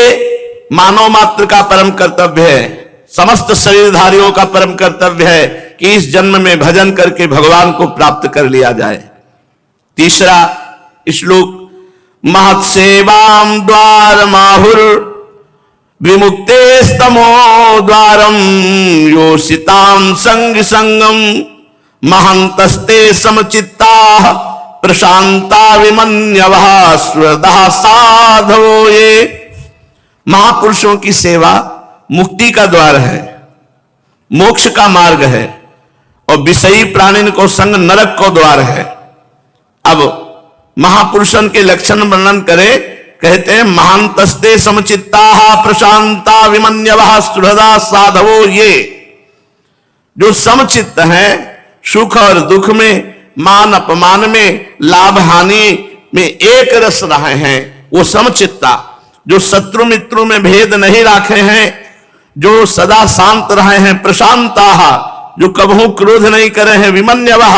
मानव मात्र का परम कर्तव्य है, समस्त शरीरधारियों का परम कर्तव्य है कि इस जन्म में भजन करके भगवान को प्राप्त कर लिया जाए। तीसरा श्लोक, महत्सेवाम द्वार माहुर विमुक्ते स्तमो द्वारम योषिताम संग संगम महंतस्ते समचित्ता प्रशांता विमन्यवः स्वदः साधवो। ये महापुरुषों की सेवा मुक्ति का द्वार है, मोक्ष का मार्ग है और विषयी प्राणिन को संग नरक को द्वार है। अब महापुरुषों के लक्षण वर्णन करे, कहते हैं महांतस्ते समचित्ता प्रशांता विमन्यवः सुहृदा साधवो। ये जो समचित्त हैं, सुख और दुख में, मान अपमान में, लाभ हानि में एक रस रहे हैं, वो समचित्ता। जो शत्रु मित्रों में भेद नहीं रखे हैं, जो सदा शांत रहे हैं, प्रशांता, जो कभू क्रोध नहीं करे हैं, विमन्यवः,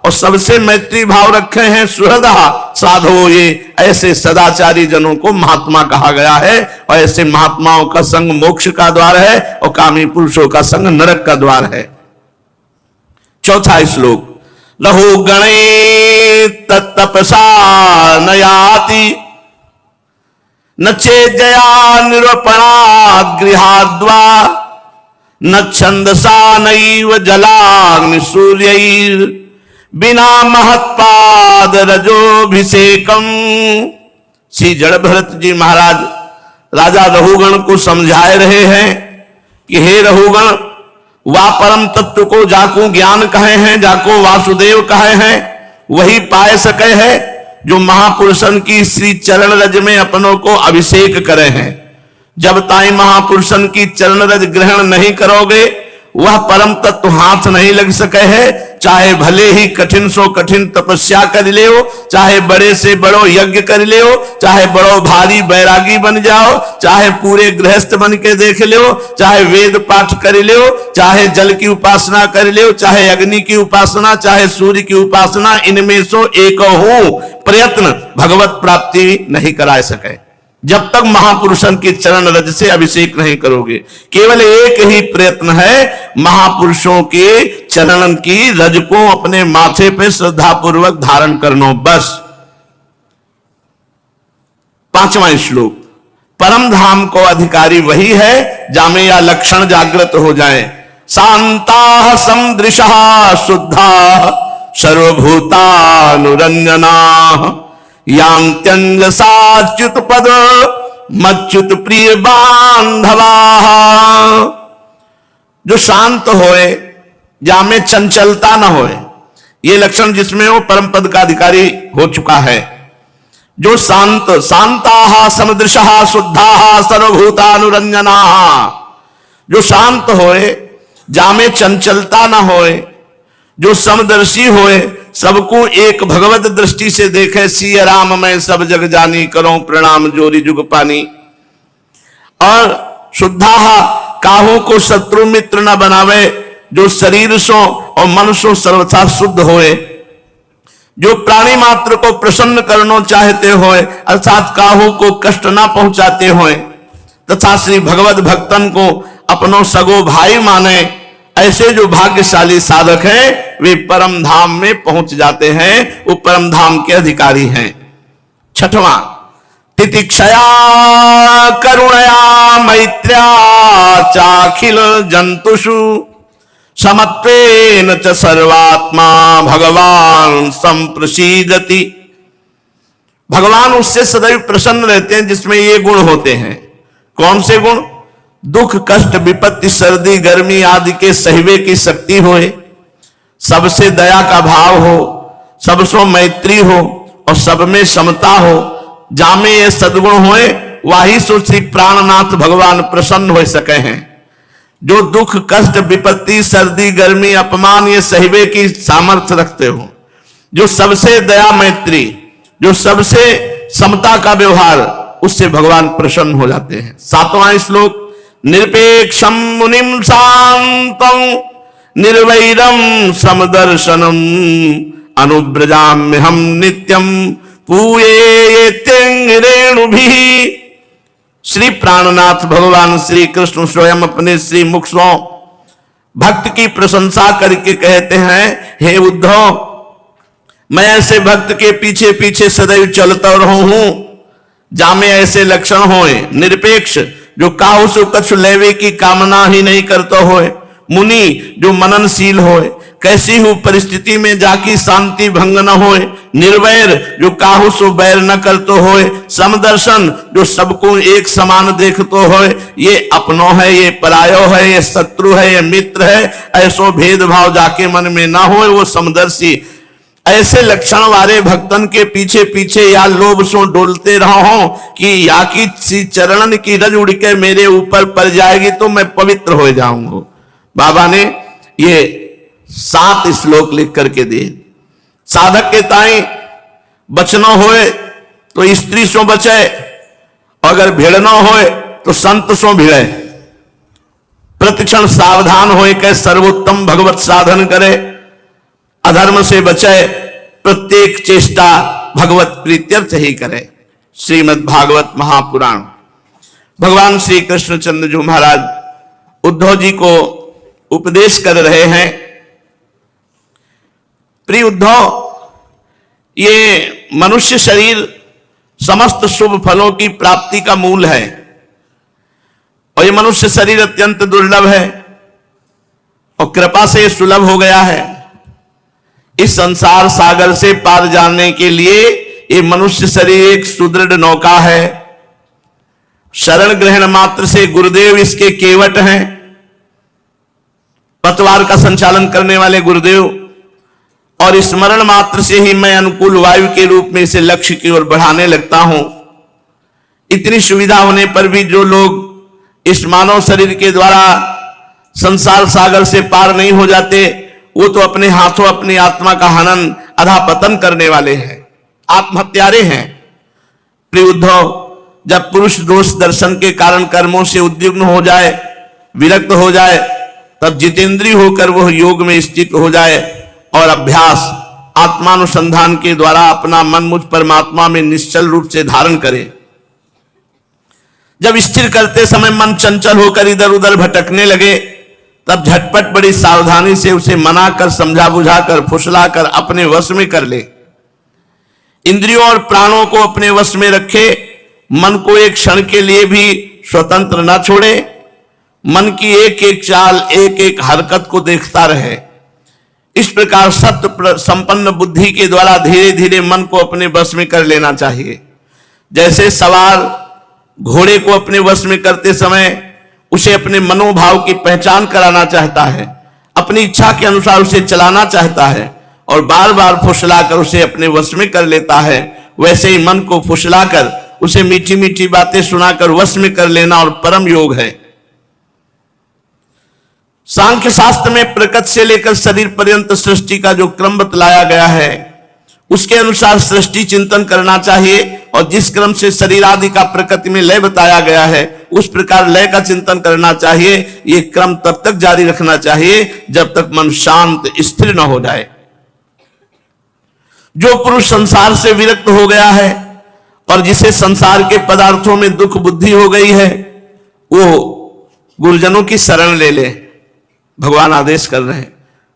और सबसे मैत्री भाव रखे हैं, सुहृदः साधो। ये ऐसे सदाचारी जनों को महात्मा कहा गया है और ऐसे महात्माओं का संग मोक्ष का द्वार है और कामी पुरुषों का संग नरक का द्वार है। चौथा श्लोक, लहु गणे तत्तपसा नयाति न चेजया निरूपणात् गृहाद्वा न छंदसा नैव जलाग्नि सूर्यैर बिना महत्पाद रजोभिषेकम। श्री जड़ भरत जी महाराज राजा रहुगण को समझाए रहे हैं कि हे रहुगण, वा परम तत्व को जाको ज्ञान कहे हैं, जाको वासुदेव कहे हैं, वही पाए सके है जो महापुरुषन की श्री चरण रज में अपनों को अभिषेक करे हैं। जब ताई महापुरुषन की चरण रज ग्रहण नहीं करोगे, वह परम तत्व हाथ नहीं लग सके है। चाहे भले ही कठिन सो कठिन तपस्या कर ले हो, चाहे बड़े से बड़ो यज्ञ कर ले हो, चाहे बड़ो भारी बैरागी बन जाओ, चाहे पूरे गृहस्थ बन के देख ले हो, चाहे वेद पाठ कर ले हो, चाहे जल की उपासना कर ले हो, चाहे अग्नि की उपासना, चाहे सूर्य की उपासना, इनमें सो एक हो प्रयत्न भगवत प्राप्ति नहीं करा सके जब तक महापुरुषन के चरण रज से अभिषेक नहीं करोगे। केवल एक ही प्रयत्न है, महापुरुषों के चरण की रज को अपने माथे पे श्रद्धा पूर्वक धारण करनो, बस। 5वां श्लोक, परम धाम को अधिकारी वही है जामे या लक्षण जागृत हो जाए। शांता समदृशा शुद्धा सर्वभूतानुरंजना यांत्यंजसाच्युत पद मच्युत प्रिय बांधवा। जो शांत होए, जामे चंचलता न होए, ये लक्षण जिसमें वो परम पद का अधिकारी हो चुका है। जो शांत, शांता समदृशा शुद्धा सर्वभूतानुरंजना, जो शांत होए, जामे चंचलता न होए, जो समदर्शी होए, सबको एक भगवत दृष्टि से देखे। सिया राम मैं सब जग जानी, करो प्रणाम जोरी जुग पानी। और शुद्धा, काहू को शत्रु मित्र न बनावे, जो शरीर सो और मन सो सर्वथा शुद्ध होए, जो प्राणी मात्र को प्रसन्न करना चाहते होए, अर्थात काहू को कष्ट न पहुंचाते होए, तथा श्री भगवत भक्तन को अपनो सगो भाई माने, ऐसे जो भाग्यशाली साधक हैं वे परम धाम में पहुंच जाते हैं, वो परम धाम के अधिकारी हैं। 6वां, तितिक्षया करुणया मैत्र्या चाखिल जंतुषु समत्वेन च सर्वात्मा भगवान संप्रसीदति। भगवान उससे सदैव प्रसन्न रहते हैं जिसमें ये गुण होते हैं। कौन से गुण? दुख कष्ट विपत्ति सर्दी गर्मी आदि के सहवे की शक्ति होए, सबसे दया का भाव हो, सबसो मैत्री हो और सब में समता हो। जामे ये सद्गुण होए, वाही सो श्री प्राणनाथ भगवान प्रसन्न हो सके हैं। जो दुख कष्ट विपत्ति सर्दी गर्मी अपमान ये सहवे की सामर्थ्य रखते हो, जो सबसे दया मैत्री, जो सबसे समता का व्यवहार, उससे भगवान प्रसन्न हो जाते हैं। 7वां श्लोक, निरपेक्षम मुनिम शांतम निर्वैरम समदर्शनम अनुब्रजाम्य हम नित्यम पूये रेणुभि। श्री प्राणनाथ भगवान श्री कृष्ण स्वयं अपने श्री मुख से भक्त की प्रशंसा करके कहते हैं, हे उद्धव, मैं ऐसे भक्त के पीछे पीछे सदैव चलता रहूं हूं जामे ऐसे लक्षण होए। निरपेक्ष, जो काहू से कछु लेवे की कामना ही नहीं करता होए। मुनि, जो मननशील होए, कैसी हो परिस्थिति में जाकी शांति भंग न होए। निर्वैर, जो काहू सो बैर न करतो होए। समदर्शन, जो सबको एक समान देखतो होए। ये अपनो है, ये परायो है, ये शत्रु है, ये मित्र है, ऐसो भेदभाव जाके मन में ना होए, वो समदर्शी। ऐसे लक्षण वाले भक्तन के पीछे पीछे या लोभ सो डोलते रहो कि या की चरणन की रज उड़ के मेरे ऊपर पड़ जाएगी तो मैं पवित्र हो जाऊंगा। बाबा ने ये 7 श्लोक लिख करके दिए। साधक के ताई बचनो होए तो स्त्री सो बचे, अगर भिड़नो होए तो संत सो भिड़े। प्रतिक्षण सावधान होए के सर्वोत्तम भगवत साधन करे, अधर्म से बचे, प्रत्येक चेष्टा भगवत प्रीत्यर्थ ही करे। श्रीमद् भागवत महापुराण। भगवान श्री कृष्णचंद्र जी महाराज उद्धव जी को उपदेश कर रहे हैं। प्रिय उद्धव, ये मनुष्य शरीर समस्त शुभ फलों की प्राप्ति का मूल है और ये मनुष्य शरीर अत्यंत दुर्लभ है। और कृपा से सुलभ हो गया है। इस संसार सागर से पार जाने के लिए ये मनुष्य शरीर एक सुदृढ़ नौका है। शरण ग्रहण मात्र से गुरुदेव इसके केवट हैं, पतवार का संचालन करने वाले गुरुदेव, और स्मरण मात्र से ही मैं अनुकूल वायु के रूप में इसे लक्ष्य की ओर बढ़ाने लगता हूं। इतनी सुविधा होने पर भी जो लोग इस मानव शरीर के द्वारा संसार सागर से पार नहीं हो जाते, वो तो अपने हाथों अपनी आत्मा का हनन अधापतन करने वाले हैं, आत्महत्यारे हैं। प्रिय उद्धव, जब पुरुष दोष दर्शन के कारण कर्मों से उद्विग्न हो जाए, विरक्त हो जाए, तब जितेंद्रिय होकर वह योग में स्थित हो जाए और अभ्यास आत्मानुसंधान के द्वारा अपना मन मुझ परमात्मा में निश्चल रूप से धारण करे। जब स्थिर करते समय मन चंचल होकर इधर उधर भटकने लगे, तब झटपट बड़ी सावधानी से उसे मनाकर, समझा बुझाकर, फुसलाकर अपने वश में कर ले। इंद्रियों और प्राणों को अपने वश में रखे, मन को एक क्षण के लिए भी स्वतंत्र न छोड़े, मन की एक एक चाल, एक एक हरकत को देखता रहे। इस प्रकार सत्य संपन्न बुद्धि के द्वारा धीरे धीरे मन को अपने वश में कर लेना चाहिए। जैसे सवार घोड़े को अपने वश में करते समय उसे अपने मनोभाव की पहचान कराना चाहता है, अपनी इच्छा के अनुसार उसे चलाना चाहता है और बार बार फुसलाकर उसे अपने वश में कर लेता है, वैसे ही मन को फुसलाकर उसे मीठी मीठी बातें सुनाकर वश में कर लेना और परम योग है। सांख्य शास्त्र में प्रकृति से लेकर शरीर पर्यंत सृष्टि का जो क्रम बतलाया गया है, उसके अनुसार सृष्टि चिंतन करना चाहिए और जिस क्रम से शरीर आदि का प्रकृति में लय बताया गया है, उस प्रकार लय का चिंतन करना चाहिए। ये क्रम तब तक जारी रखना चाहिए जब तक मन शांत स्थिर न हो जाए। जो पुरुष संसार से विरक्त हो गया है और जिसे संसार के पदार्थों में दुख बुद्धि हो गई है, वो गुरुजनों की शरण ले ले। भगवान आदेश कर रहे हैं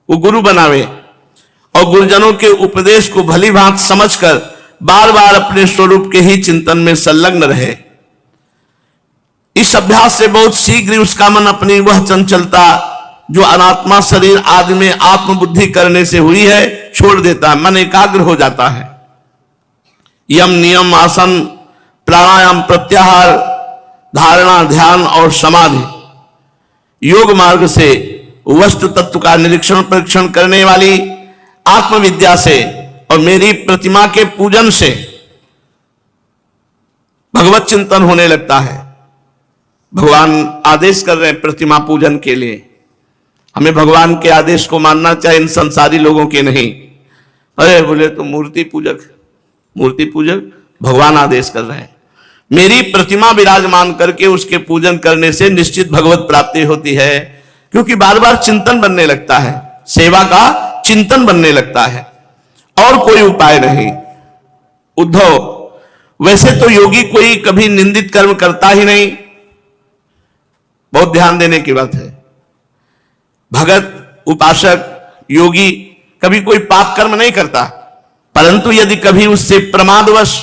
वो गुरु बनावे और गुरुजनों के उपदेश को भली भांति समझकर बार बार अपने स्वरूप के ही चिंतन में संलग्न रहे। इस अभ्यास से बहुत शीघ्र उसका मन अपनी वह चंचलता जो अनात्मा शरीर आदि में आत्मबुद्धि करने से हुई है छोड़ देता है, मन एकाग्र हो जाता है। यम नियम आसन प्राणायाम प्रत्याहार धारणा ध्यान और समाधि योग मार्ग से वस्तु तत्व का निरीक्षण परीक्षण करने वाली आत्मविद्या से और मेरी प्रतिमा के पूजन से भगवत चिंतन होने लगता है। भगवान आदेश कर रहे हैं प्रतिमा पूजन के लिए। हमें भगवान के आदेश को मानना चाहिए, इन संसारी लोगों के नहीं। अरे बोले तो मूर्ति पूजक भगवान आदेश कर रहे हैं। मेरी प्रतिमा विराजमान करके उसके पूजन करने से निश्चित भगवत प्राप्ति होती है, क्योंकि बार बार चिंतन बनने लगता है, सेवा का चिंतन बनने लगता है, और कोई उपाय नहीं। उद्धव, वैसे तो योगी कोई कभी निंदित कर्म करता ही नहीं, बहुत ध्यान देने की बात है। भगत उपासक योगी कभी कोई पाप कर्म नहीं करता, परंतु यदि कभी उससे प्रमादवश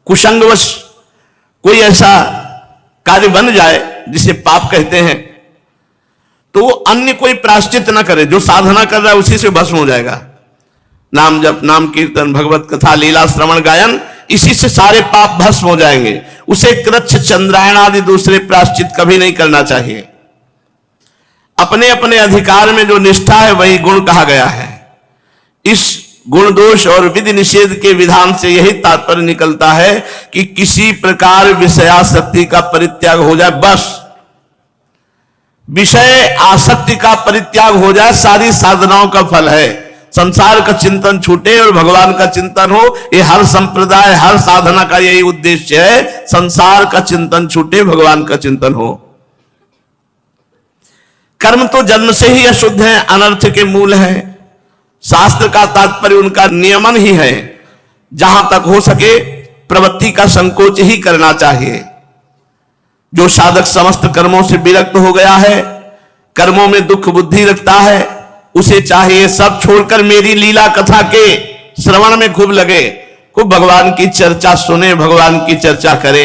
कुसंगवश कोई ऐसा कार्य बन जाए जिसे पाप कहते हैं, तो वो अन्य कोई प्रायश्चित न करे, जो साधना कर रहा है उसी से भस्म हो जाएगा। नाम जप, नाम कीर्तन, भगवत कथा, लीला श्रवण गायन, इसी से सारे पाप भस्म हो जाएंगे। उसे कृच्छ चंद्रायण आदि दूसरे प्रायश्चित कभी नहीं करना चाहिए। अपने अपने अधिकार में जो निष्ठा है वही गुण कहा गया है। इस गुण दोष और विधि निषेध के विधान से यही तात्पर्य निकलता है कि किसी प्रकार विषयासक्ति का परित्याग हो जाए, बस विषय आसक्ति का परित्याग हो जाए, सारी साधनाओं का फल है। संसार का चिंतन छूटे और भगवान का चिंतन हो, ये हर संप्रदाय हर साधना का यही उद्देश्य है। संसार का चिंतन छूटे, भगवान का चिंतन हो। कर्म तो जन्म से ही अशुद्ध है, अनर्थ के मूल है। शास्त्र का तात्पर्य उनका नियमन ही है। जहां तक हो सके प्रवृत्ति का संकोच ही करना चाहिए। जो साधक समस्त कर्मों से विरक्त हो गया है, कर्मों में दुख बुद्धि रखता है, उसे चाहिए सब छोड़कर मेरी लीला कथा के श्रवण में खूब लगे, खूब भगवान की चर्चा सुने, भगवान की चर्चा करे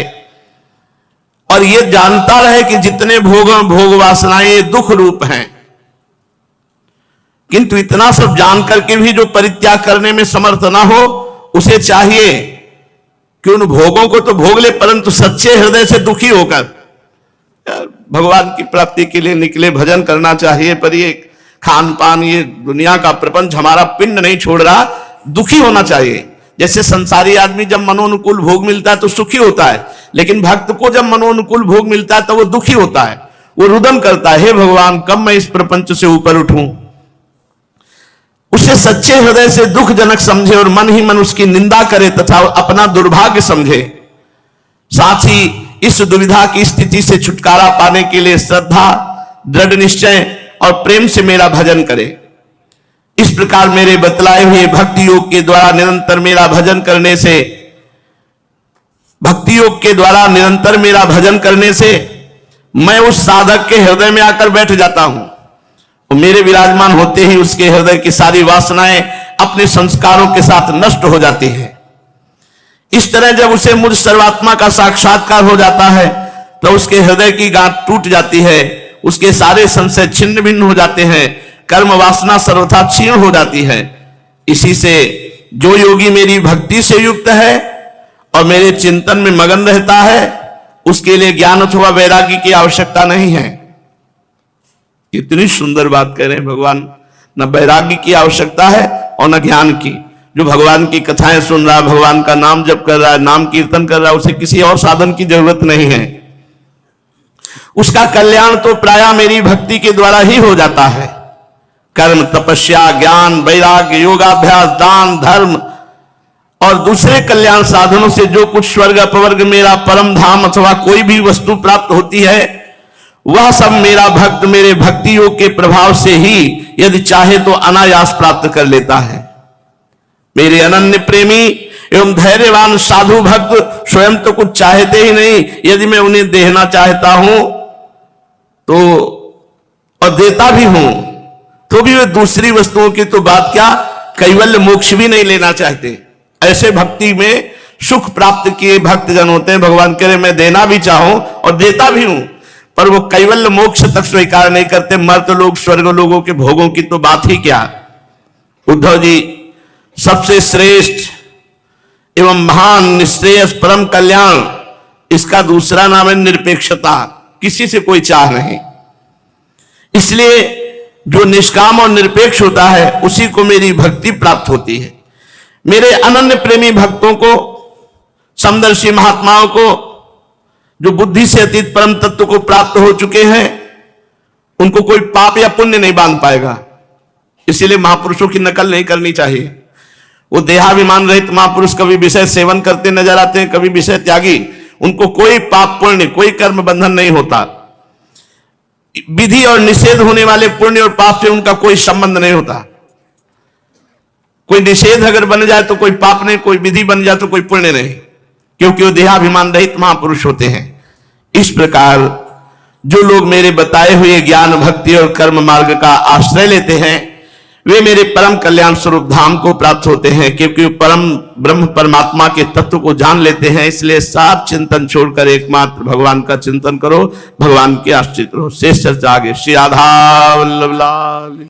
और ये जानता रहे कि जितने भोग वासनाएं दुख रूप हैं, किंतु इतना सब जान करके भी जो परित्याग करने में समर्थ ना हो, उसे चाहिए कि उन भोगों को तो भोग ले, परंतु सच्चे हृदय से दुखी होकर भगवान की प्राप्ति के लिए निकले। भजन करना चाहिए, पर ये खान पान, ये दुनिया का प्रपंच हमारा पिंड नहीं छोड़ रहा, दुखी होना चाहिए। जैसे संसारी आदमी जब मनोनुकूल भोग मिलता है तो सुखी होता है, लेकिन भक्त को जब मनोनुकूल भोग मिलता है तो वो दुखी होता है, वो रुदन करता है, हे भगवान कब मैं इस प्रपंच से ऊपर उठूं। उसे सच्चे हृदय से दुखजनक समझे और मन ही मन उसकी निंदा करे तथा अपना दुर्भाग्य समझे। साथ ही इस दुविधा की स्थिति से छुटकारा पाने के लिए श्रद्धा, दृढ़ निश्चय और प्रेम से मेरा भजन करे। इस प्रकार मेरे बतलाए हुए भक्ति योग के द्वारा निरंतर मेरा भजन करने से, भक्ति योग के द्वारा निरंतर मेरा भजन करने से मैं उस साधक के हृदय में आकर बैठ जाता हूं। और मेरे विराजमान होते ही उसके हृदय की सारी वासनाएं अपने संस्कारों के साथ नष्ट हो जाती हैं। इस तरह जब उसे मुझ सर्वात्मा का साक्षात्कार हो जाता है तो उसके हृदय की गांठ टूट जाती है, उसके सारे संशय छिन्न भिन्न हो जाते हैं, कर्म वासना सर्वथा क्षीण हो जाती है। इसी से जो योगी मेरी भक्ति से युक्त है और मेरे चिंतन में मगन रहता है, उसके लिए ज्ञान अथवा वैराग्य की आवश्यकता नहीं है। कितनी सुंदर बात कह रहे हैं भगवान, न वैराग्य की आवश्यकता है और न ज्ञान की। जो भगवान की कथाएं सुन रहा है, भगवान का नाम जप कर रहा है, नाम कीर्तन कर रहा है, उसे किसी और साधन की जरूरत नहीं है। उसका कल्याण तो प्रायः मेरी भक्ति के द्वारा ही हो जाता है। कर्म, तपस्या, ज्ञान, वैराग्य, योगाभ्यास, दान, धर्म और दूसरे कल्याण साधनों से जो कुछ स्वर्ग अपवर्ग मेरा परम धाम अथवा कोई भी वस्तु प्राप्त होती है, वह सब मेरा भक्त मेरे भक्ति योग के प्रभाव से ही यदि चाहे तो अनायास प्राप्त कर लेता है। मेरे अनन्य प्रेमी एवं धैर्यवान साधु भक्त स्वयं तो कुछ चाहते ही नहीं, यदि मैं उन्हें देना चाहता हूं तो और देता भी हूं तो भी वे दूसरी वस्तुओं की तो बात क्या, कैवल्य मोक्ष भी नहीं लेना चाहते। ऐसे भक्ति में सुख प्राप्त किए भक्तजन होते हैं। भगवान कह रहे मैं देना भी चाहूं और देता भी हूं, पर वो कैवल्य मोक्ष तक स्वीकार नहीं करते। मर्त लोग, स्वर्ग लोगों के भोगों की तो बात ही क्या। उद्धव जी, सबसे श्रेष्ठ एवं महान निश्रेयस परम कल्याण, इसका दूसरा नाम है निरपेक्षता। किसी से कोई चाह नहीं, इसलिए जो निष्काम और निरपेक्ष होता है उसी को मेरी भक्ति प्राप्त होती है। मेरे अनन्य प्रेमी भक्तों को, समदर्शी महात्माओं को, जो बुद्धि से अतीत परम तत्व को प्राप्त हो चुके हैं, उनको कोई पाप या पुण्य नहीं बांध पाएगा। इसीलिए महापुरुषों की नकल नहीं करनी चाहिए। वो देहाभिमान रहित महापुरुष कभी विषय सेवन करते नजर आते हैं, कभी विषय त्यागी, उनको कोई पाप पुण्य, कोई कर्म बंधन नहीं होता। विधि और निषेध होने वाले पुण्य और पाप से उनका कोई संबंध नहीं होता। कोई निषेध अगर बन जाए तो कोई पाप नहीं, कोई विधि बन जाए तो कोई पुण्य नहीं, क्योंकि वो देहाभिमान रहित महापुरुष होते हैं। इस प्रकार जो लोग मेरे बताए हुए ज्ञान, भक्ति और कर्म मार्ग का आश्रय लेते हैं, वे मेरे परम कल्याण स्वरूप धाम को प्राप्त होते हैं, क्योंकि वे परम ब्रह्म परमात्मा के तत्व को जान लेते हैं। इसलिए सब चिंतन छोड़कर एकमात्र भगवान का चिंतन करो, भगवान के आश्रित रहो। शेष चर्चा आगे। श्री राधा वल्लभ लाल।